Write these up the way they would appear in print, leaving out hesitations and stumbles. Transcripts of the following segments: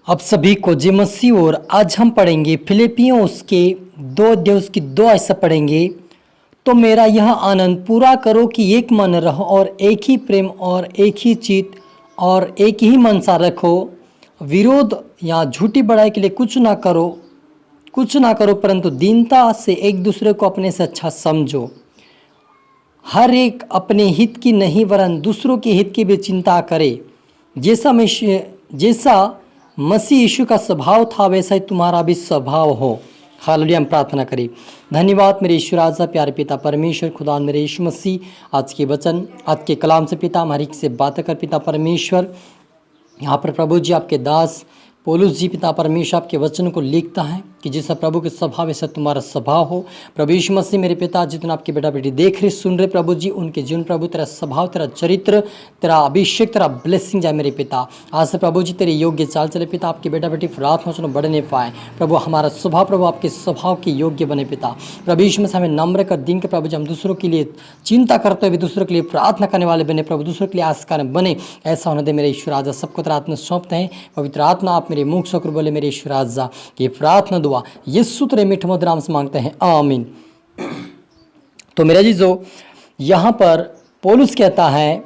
आप सभी को जय मसीह। और आज हम पढ़ेंगे फिलिपियों उसके 2 अध्याय उसकी 2 ऐसा पढ़ेंगे। तो मेरा यह आनंद पूरा करो कि एक मन रहो और एक ही प्रेम और एक ही चित्त और एक ही मनसा रखो। विरोध या झूठी बड़ाई के लिए कुछ ना करो परंतु दीनता से एक दूसरे को अपने से अच्छा समझो। हर एक अपने हित की नहीं वरन दूसरों के हित की भी चिंता करे। जैसा मसीह यीशु का स्वभाव था वैसा ही तुम्हारा भी स्वभाव हो। हालेलुया। हम प्रार्थना करें। धन्यवाद मेरे ईश्वर आजा प्यारे पिता परमेश्वर खुदा मेरे यीशु मसीह, आज के वचन आज के कलाम से पिता हमारी से बातें कर पिता परमेश्वर। यहाँ पर प्रभु जी आपके दास पौलुस जी पिता परमेश्वर आपके वचन को लिखता है कि जैसा प्रभु के स्वभाव वैसा तुम्हारा स्वभाव हो। प्रभु यीशु मसीह मेरे पिता जितना आपके बेटा बेटी देख रहे सुन रहे प्रभु जी, उनके जीवन प्रभु तेरा स्वभाव तेरा चरित्र तेरा अभिषेक तेरा ब्लेसिंग जाए मेरे पिता। आज से प्रभु जी तेरे योग्य चाल चले पिता, आपके बेटा बेटी प्रार्थना सुनो बढ़ने पाए प्रभु। हमारा स्वभाव प्रभु आपके स्वभाव के योग्य बने पिता। प्रभु यीशु मसीह हमें नम्र कर दिन के प्रभु जी हम दूसरों के लिए चिंता करते हुए दूसरों के लिए प्रार्थना करने वाले बने प्रभु, दूसरों के लिए आस्कार बने। ऐसा होने दे मेरे ईश्वर आजा। सबको तेरा आत्मा सौंपते हैं। पवित्र आत्मा आप मेरे मुख शक्र बोले मेरे ईश्वर आजा। ये प्रार्थना दुआ यीशु तेरे मीठे मधुर नाम से मांगते हैं, आमीन। तो मेरा जी जो यहाँ पर पौलुस कहता है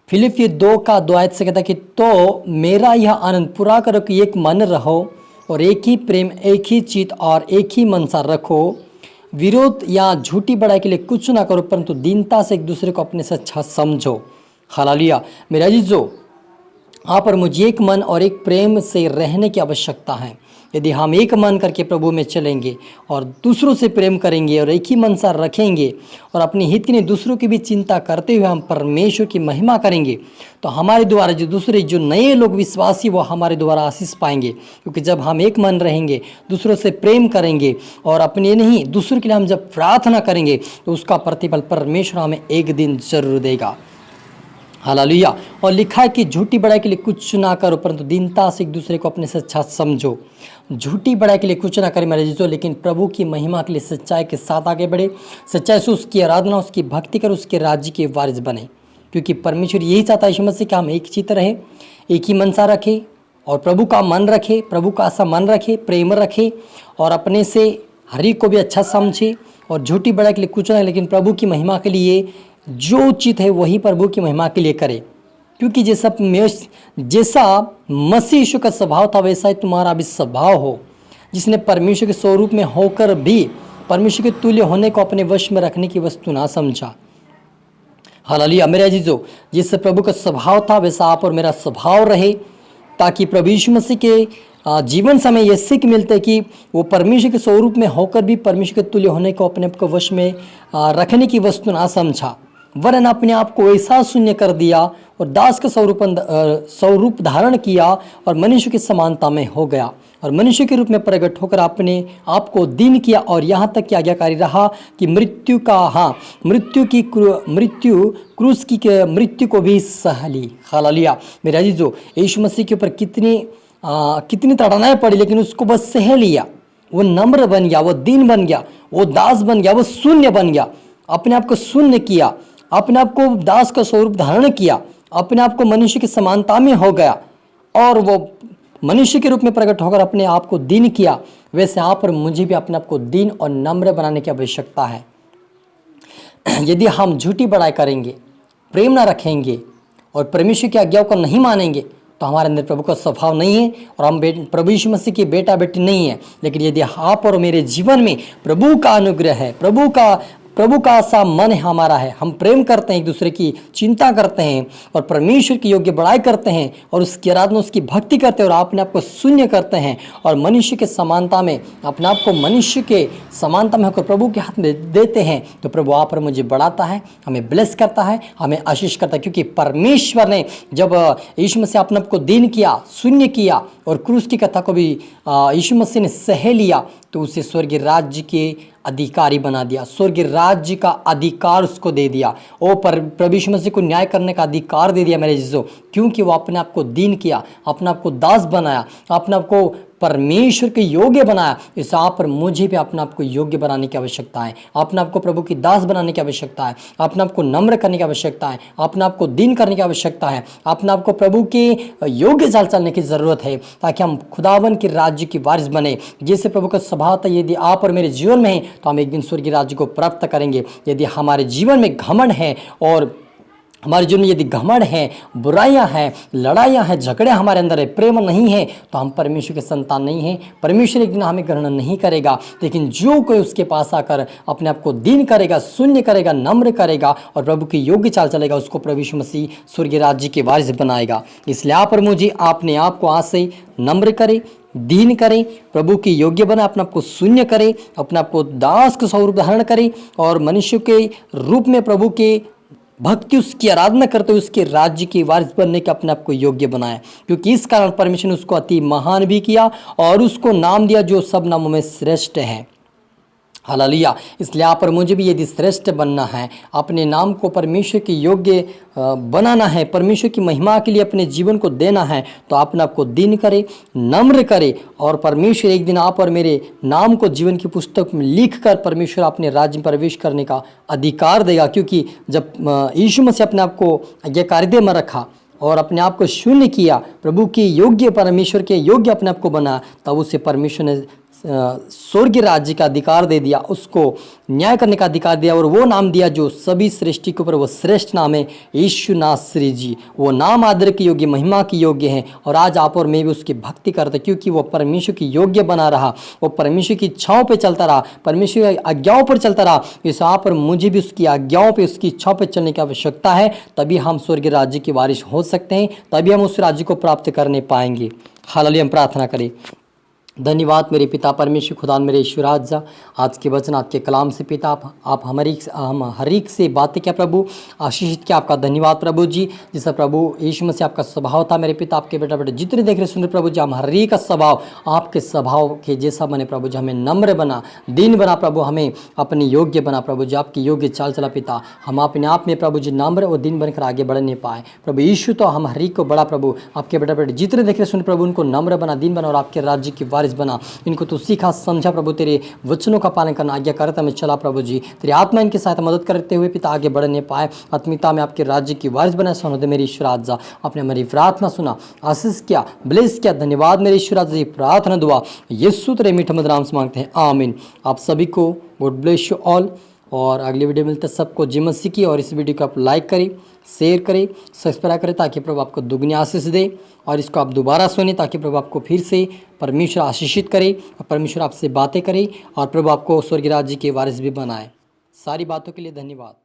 फिलिपियों 2 से कहता है कि तो मेरा यह आनंद पूरा करो कि एक मन रहो और एक ही प्रेम एक ही चित्त और एक ही मनसा रखो। विरोध या झूठी बड़ाई के लिए कुछ ना करो परंतु दीनता से एक दूसरे को अपने से अच्छा समझो। हालेलुया। मेरा जी जो यहाँ पर मुझे एक मन और एक प्रेम से रहने की आवश्यकता है। यदि हम एक मन करके प्रभु में चलेंगे और दूसरों से प्रेम करेंगे और एक ही मनसा रखेंगे और अपनी हित की दूसरों की भी चिंता करते हुए हम परमेश्वर की महिमा करेंगे तो हमारे द्वारा जो नए लोग विश्वासी वो हमारे द्वारा आशीष पाएंगे। क्योंकि जब हम एक मन रहेंगे, दूसरों से प्रेम करेंगे और अपने नहीं दूसरों के लिए हम जब प्रार्थना करेंगे तो उसका प्रतिफल परमेश्वर हमें एक दिन जरूर देगा। हालेलुया। और लिखा है कि झूठी बड़ाई के लिए कुछ ना करो परंतु दीनता से एक दूसरे को अपने से अच्छा समझो। झूठी बड़ाई के लिए कुछ ना करें मेरे जीजो, लेकिन प्रभु की महिमा के लिए सच्चाई के साथ आगे बढ़े। सच्चाई से उसकी आराधना उसकी भक्ति कर उसके राज्य के वारिस बने। क्योंकि परमेश्वर यही चाहता है यीशु मसीह कि हम एक चित्त रहे, एक ही मनसा रखे और प्रभु का मन रखे, प्रभु का ऐसा मन रखे, प्रेम रखे और अपने से हर एक को भी अच्छा समझे। और झूठी बड़ाई के लिए कुछ ना, लेकिन प्रभु की महिमा के लिए जो उचित है वही प्रभु की महिमा के लिए करे। क्योंकि जैसा मसीह यीशु का स्वभाव था वैसा ही तुम्हारा भी स्वभाव हो। जिसने परमेश्वर के स्वरूप में होकर भी परमेश्वर के तुल्य होने को अपने वश में रखने की वस्तु ना समझा। हालेलुया। मेरे अजीजों, जिससे प्रभु का स्वभाव था वैसा आप और मेरा स्वभाव रहे, ताकि प्रभु यीशु मसीह के जीवन से हमें यह सीख मिलते कि वो परमेश्वर के स्वरूप में होकर भी परमेश्वर के तुल्य होने को अपने आप को वश में रखने की वस्तु ना समझा, वरन अपने आप को ऐसा शून्य कर दिया और दास का स्वरूप धारण किया और मनुष्य की समानता में हो गया और मनुष्य के रूप में प्रकट होकर अपने आप को दीन किया और यहाँ तक कि आज्ञाकारी रहा कि मृत्यु मृत्यु को भी सह ली। हालेलुया। मेरे अजीजों, यीशु मसीह के ऊपर कितनी ताड़नाएं पड़ी लेकिन उसको बस सह लिया। वो नम्र बन गया, वो दीन बन गया, वो दास बन गया, वो शून्य बन गया। अपने आप को शून्य किया, अपने आप को दास का स्वरूप धारण किया, अपने आप को मनुष्य की समानता में हो गया और वो मनुष्य के रूप में प्रकट होकर अपने आप को दीन किया। वैसे आप और मुझे भी अपने आप को दीन और नम्र बनाने की आवश्यकता है। यदि हम झूठी बड़ाई करेंगे, प्रेम ना रखेंगे और परमेश्वर की आज्ञाओं को नहीं मानेंगे तो हमारे अंदर प्रभु का स्वभाव नहीं है और हम प्रभु यीशु मसीह के बेटा बेटी नहीं है। लेकिन यदि आप और मेरे जीवन में प्रभु का अनुग्रह है, प्रभु का ऐसा मन हमारा है, हम प्रेम करते हैं, एक दूसरे की चिंता करते हैं और परमेश्वर की योग्य बड़ाई करते हैं और उसकी आराधना उसकी भक्ति करते हैं और अपने आप को शून्य करते हैं और मनुष्य के समानता में अपने आप को मनुष्य के समानता में होकर प्रभु के हाथ में देते हैं तो प्रभु आप पर मुझे बढ़ाता है, हमें ब्लेस करता है, हमें आशीष करता है। क्योंकि परमेश्वर ने जब यीशु मसीह अपने आप को दीन किया, शून्य किया और क्रूस की कथा को भी यीशु मसीह ने सह लिया तो उसे स्वर्गीय राज्य के अधिकारी बना दिया, स्वर्गीय राज्य का अधिकार उसको दे दिया। ओ प्रभु यीशु मसीह को न्याय करने का अधिकार दे दिया मेरे जीजो, क्योंकि वो अपने आप को दीन किया, अपने आप को दास बनाया, अपने आप को परमेश्वर के योग्य बनाया, इस आप और मुझे भी अपने आप को योग्य बनाने की आवश्यकता है, अपने आप को प्रभु की दास बनाने की आवश्यकता है, अपने आप को नम्र करने की आवश्यकता है, अपने आप को दीन करने की आवश्यकता है, अपने आप को प्रभु के योग्य चाल चलने की ज़रूरत है, ताकि हम खुदावन के राज्य की वारिस बने। जैसे प्रभु का स्वभाव था, यदि आप और मेरे जीवन में है तो हम एक दिन स्वर्गीय राज्य को प्राप्त करेंगे। यदि हमारे जीवन में घमंड है और हमारे जीवन में यदि घमंड है, बुराइयां हैं, लड़ाइयां हैं, झगड़े हमारे अंदर है, प्रेम नहीं है, तो हम परमेश्वर के संतान नहीं हैं। परमेश्वर एक दिन हमें ग्रहण नहीं करेगा। लेकिन जो कोई उसके पास आकर अपने आप को दीन करेगा, शून्य करेगा, नम्र करेगा और प्रभु की योग्य चाल चलेगा, उसको प्रभु यीशु मसीह स्वर्गीय राज्य के वारिस बनाएगा। इसलिए आप और मुझे अपने आप को आज से नम्र करें, दीन करें, प्रभु की योग्य बना, अपने आप को शून्य करें, अपने आप को दास का स्वरूप धारण करें और मनुष्य के रूप में प्रभु के भक्ति, उसकी आराधना करते हुए उसके राज्य की वारिस बनने के अपने आप को योग्य बनाया। क्योंकि इस कारण परमेश्वर ने उसको अति महान भी किया और उसको नाम दिया जो सब नामों में श्रेष्ठ है। हालेलुया। इसलिए आप और मुझे भी यदि श्रेष्ठ बनना है, अपने नाम को परमेश्वर के योग्य बनाना है, परमेश्वर की महिमा के लिए अपने जीवन को देना है, तो अपने आप को दीन करे, नम्र करे और परमेश्वर एक दिन आप और मेरे नाम को जीवन की पुस्तक में लिख कर परमेश्वर अपने राज्य में प्रवेश करने का अधिकार देगा। क्योंकि जब यीशु मसीह अपने आप को आज्ञाकारिता में रखा और अपने आप को शून्य किया, प्रभु के योग्य, परमेश्वर के योग्य अपने आप को बना, तब उसे परमेश्वर ने स्वर्गीय राज्य का अधिकार दे दिया, उसको न्याय करने का अधिकार दिया और वो नाम दिया जो सभी सृष्टि के ऊपर वो श्रेष्ठ नाम है, यीशु नासरी जी। वो नाम आदर के योग्य, महिमा की योग्य है। और आज आप और मैं भी उसकी भक्ति करते, क्योंकि वो परमेश्वर की योग्य बना रहा, वो परमेश्वर की इच्छाओं पे चलता रहा, परमेश्वर की आज्ञाओं पर चलता रहा। इस आप और मुझे भी उसकी आज्ञाओं पे, उसकी इच्छाओं पे चलने की आवश्यकता है, तभी हम स्वर्गीय राज्य के वारिस हो सकते हैं, तभी हम उस राज्य को प्राप्त करने पाएंगे। हालेलुया। हम प्रार्थना करें। धन्यवाद मेरे पिता परमेश्वर खुदा मेरे ईश्वर, आज के वचन, आज के कलाम से पिता आप हम हर एक से बातें क्या प्रभु आशीषित किया। आपका धन्यवाद प्रभु जी। जिससे प्रभु यीशु मसीह आपका स्वभाव था मेरे पिता, आपके बेटा जितने देख रहे सुन रहे प्रभु जी, हम हर एक का स्वभाव आपके स्वभाव के जैसा बने प्रभु जी। हमें नम्र बना, दीन बना प्रभु, हमें अपनी योग्य बना प्रभु जी, आपकी योग्य चाल चला पिता। हम अपने आप में प्रभु जी नम्र और दीन बनकर आगे बढ़ नहीं पाए प्रभु यीशु, तो हम हर एक को बड़ा प्रभु, आपके बेटा जितने देख रहे सुन प्रभु, उनको नम्र बना, दीन बना और आपके राज्य की बना। इनको तो सीखा समझा प्रभु, तेरे वचनों का पालन करना, आज्ञाकारिता में चला प्रभु जी। तेरी आत्मा इनकी सहायता मदद करते हुए पिता आगे बढ़ने पाए, आत्मीयता में आपके राज्य की वारिस बना। सुनो मेरी ईश्वर आजा, आपने हमारी प्रार्थना सुना, आशीष किया, ब्लेस किया। धन्यवाद मेरे ईश्वर आजा। ये प्रार्थना दुआ यीशु तेरे मीठे मधुर नाम से मांगते हैं, आमीन। आप सभी को गॉड ब्लेस यू ऑल। और अगली वीडियो मिलते सबको जय मसीह की। और इस वीडियो को आप लाइक करें, शेयर करें, सब्सक्राइब करें, ताकि प्रभु आपको दुगनी आशीष दे। और इसको आप दोबारा सुने, ताकि प्रभु आपको फिर से परमेश्वर आशीषित करे और परमेश्वर आपसे बातें करे और प्रभु आपको स्वर्गीय राज्य के वारिस भी बनाए। सारी बातों के लिए धन्यवाद।